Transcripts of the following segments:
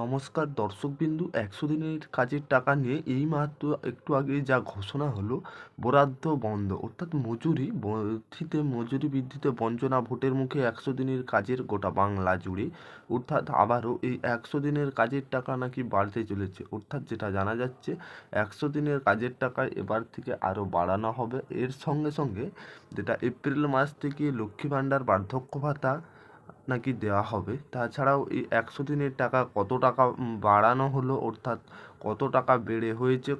নমস্কার দর্শকবিন্দু, ১০০ দিনের কাজের টাকা নিয়ে এইমাত্র একটু আগে যা ঘোষণা হলো, বরাদ্দ বন্ধ অর্থাৎ মজুরি বৃদ্ধিতে বঞ্চনা, ভোটের মুখে ১০০ দিনের কাজের গোটা বাংলা জুড়ে। অর্থাৎ আবারও এই ১০০ দিনের কাজের টাকা নাকি বাড়তে চলেছে। অর্থাৎ যেটা জানা যাচ্ছে, ১০০ দিনের কাজের টাকা এবার থেকে আরও বাড়ানো হবে। এর সঙ্গে সঙ্গে যেটা এপ্রিল মাস থেকে লক্ষ্মী ভাণ্ডার, বার্ধক্য ভাতা নাকি দেওয়া হবে। তাছাড়াও এই ১০০ দিনের টাকা কত টাকা বাড়ানো হলো, অর্থাৎ কত টাকা বেড়ে হয়েছে,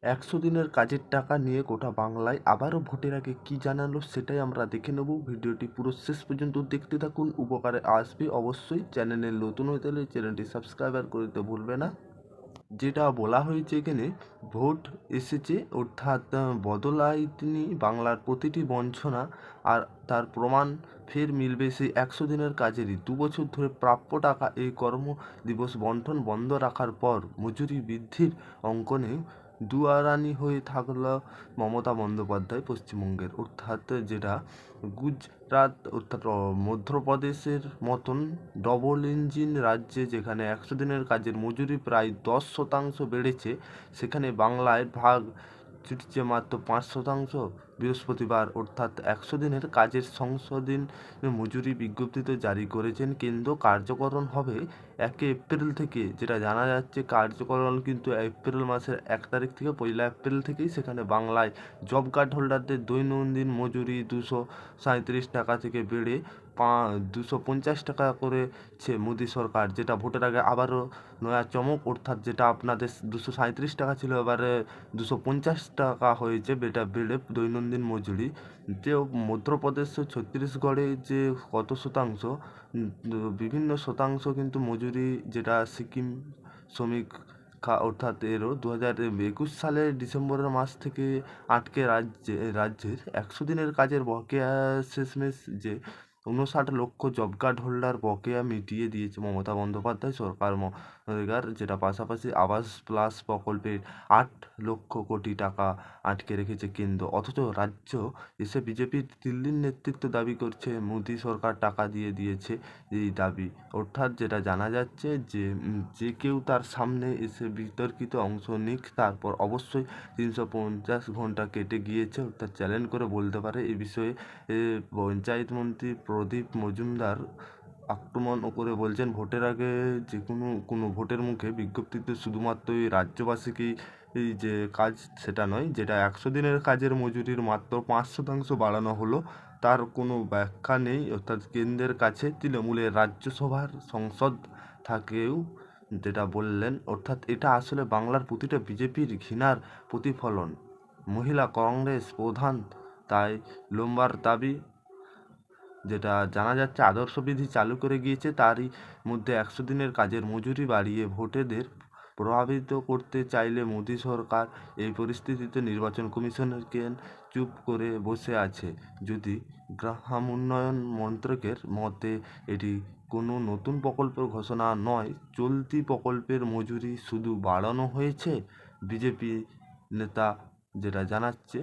১০০ দিনের কাজের টাকা নিয়ে গোটা বাংলায় আবারও ভোটের আগে কী জানালো সেটাই আমরা দেখে নেব। ভিডিওটি পুরো শেষ পর্যন্ত দেখতে থাকুন, উপকারে আসবে অবশ্যই। চ্যানেলে নতুন হয়ে থাকলে চ্যানেলটি সাবস্ক্রাইবার করতে ভুলবে না। যেটা বলা হয়েছে এখানে, ভোট এসেছে অর্থাৎ বদলায়নি বাংলার প্রতিটি বঞ্চনা, আর তার প্রমাণ ফের মিলবে সেই ১০০ দিনের কাজেরই। ২ বছর ধরে প্রাপ্য টাকা এই কর্মদিবস বন্টন বন্ধ রাখার পর মজুরি বৃদ্ধির অঙ্কনে দুয়ারানি হয়ে থাকল মমতা বন্দ্যোপাধ্যায় পশ্চিমবঙ্গের। অর্থাৎ যেটা গুজরাট অর্থাৎ মধ্যপ্রদেশের মতন ডবল ইঞ্জিন রাজ্যে, যেখানে ১০০ দিনের কাজের মজুরি প্রায় ১০% বেড়েছে, সেখানে বাংলায় ভাগ ছুটছে মাত্র ৫%। বৃহস্পতিবার অর্থাৎ ১০০ দিনের কাজের সংশোধনী মজুরি বিজ্ঞপ্তিতে জারি করেছেন কেন্দ্র। কার্যকরণ হবে ১ এপ্রিল থেকে। যেটা জানা যাচ্ছে, কার্যকরণ কিন্তু এপ্রিল মাসের ১ তারিখ থেকে, ১ এপ্রিল থেকেই। সেখানে বাংলায় জব কার্ড হোল্ডারদের দৈনন্দিন মজুরি ২৩৭ টাকা থেকে বেড়ে ২৫০ টাকা করেছে মোদী সরকার। যেটা ভোটের আগে আবারও নয়া চমক, অর্থাৎ যেটা আপনাদের ২৩৭ টাকা ছিল, এবারে ২৫০ টাকা হয়েছে, এটা বেড়ে দৈনন্দিন মজুরি। যে মধ্যপ্রদেশ, ছত্তিশগড়ে যে কত শতাংশ, বিভিন্ন শতাংশ কিন্তু মজুরি, যেটা সিকিম শ্রমিক অর্থাৎ এরও ২০২১ সালের ডিসেম্বরের মাস থেকে আটকে রাজ্যের ১০০ দিনের কাজের বকেয়া শেষমেশ যে ৫৯ লক্ষ জব কার্ড হোল্ডার বকেয়া মিটিয়ে দিয়েছে মমতা বন্দ্যোপাধ্যায় সরকার। মনরেগার যেটা পাশাপাশি আবাস প্লাস প্রকল্পে ৮ লক্ষ কোটি টাকা আটকে রেখেছে কেন্দ্র। অথচ রাজ্য এসে বিজেপির দিল্লির নেতৃত্ব দাবি করছে মোদী সরকার টাকা দিয়ে দিয়েছে এই দাবি। অর্থাৎ যেটা জানা যাচ্ছে যে যে কেউ তার সামনে এসে বিতর্কিত অংশ নিক, তারপর অবশ্যই ৩৫০ ঘন্টা কেটে গিয়েছে, অর্থাৎ চ্যালেঞ্জ করে বলতে পারে। এ বিষয়ে পঞ্চায়েত মন্ত্রী প্রদীপ মজুমদার আক্রমণ করে বলছেন, ভোটের আগে যে কোনো ভোটের মুখে বিজ্ঞপ্তিতে শুধুমাত্র এই রাজ্যবাসীকেই এই যে কাজ, সেটা নয়। যেটা ১০০ দিনের কাজের মজুরির মাত্র ৫% বাড়ানো হলো, তার কোনো ব্যাখ্যা নেই। অর্থাৎ কেন্দ্রের কাছে তৃণমূলের রাজ্যসভার সংসদ থাকেও, যেটা বললেন, অর্থাৎ এটা আসলে বাংলার প্রতিটা বিজেপির ঘৃণার প্রতিফলন। মহিলা কংগ্রেস প্রধান তাই লম্বার দাবি, যেটা জানা যাচ্ছে, আদর্শবিধি চালু করে গিয়েছে, তারই মধ্যে ১০০ দিনের কাজের মজুরি বাড়িয়ে ভোটারদের প্রভাবিত করতে চাইলে মোদী সরকার এই পরিস্থিতিতে নির্বাচন কমিশনকে চুপ করে বসে আছে। যদি গ্রামোন্নয়ন মন্ত্রকের মতে এটি কোনো নতুন প্রকল্পের ঘোষণা নয়, চলতি প্রকল্পের মজুরি শুধু বাড়ানো হয়েছে। বিজেপি নেতা যেটা জানাচ্ছে,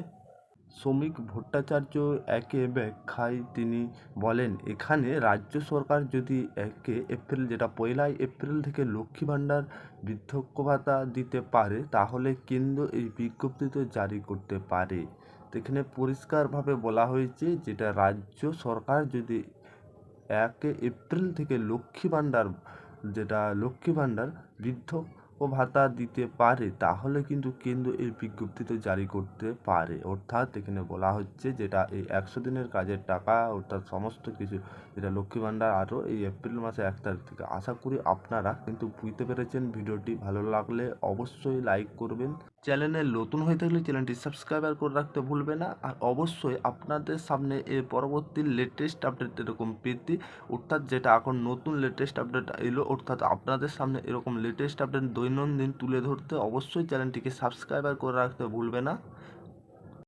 শ্রমিক ভট্টাচার্য একে ব্যাখ্যায় তিনি বলেন, এখানে রাজ্য সরকার যদি ১ এপ্রিল, যেটা ১লা এপ্রিল থেকে লক্ষ্মী ভাণ্ডার, বৃদ্ধক্য ভাতা দিতে পারে, তাহলে কেন্দ্র এই বিজ্ঞপ্তিতে জারি করতে পারে। তো এখানে পরিষ্কারভাবে বলা হয়েছে, যেটা রাজ্য সরকার যদি ১ এপ্রিল থেকে লক্ষ্মী ভাণ্ডার বৃদ্ধক্য ভাতা দিতে পারে, তাহলে কিন্তু কেন্দ্র এই বিজ্ঞপ্তিতে জারি করতে পারে। অর্থাৎ এখানে বলা হচ্ছে, যেটা এই ১০০ দিনের কাজের টাকা, অর্থাৎ সমস্ত কিছু, যেটা লক্ষ্মী ভাণ্ডার, আরও এই এপ্রিল মাসে ১ তারিখ থেকে। আশা করি আপনারা কিন্তু বুঝতে পেরেছেন। ভিডিওটি ভালো লাগলে অবশ্যই লাইক করবেন। চ্যানেলে নতুন হয়ে থাকলে চ্যানেলটি সাবস্ক্রাইবার করে রাখতে ভুলবে না। আর অবশ্যই আপনাদের সামনে এর পরবর্তী লেটেস্ট আপডেট এরকম পেতে, অর্থাৎ যেটা এখন নতুন লেটেস্ট আপডেট এলো, অর্থাৎ আপনাদের সামনে এরকম লেটেস্ট আপডেট দৈনন্দিন তুলে ধরতে অবশ্যই চ্যানেলটিকে সাবস্ক্রাইবার করে রাখতে ভুলবে না।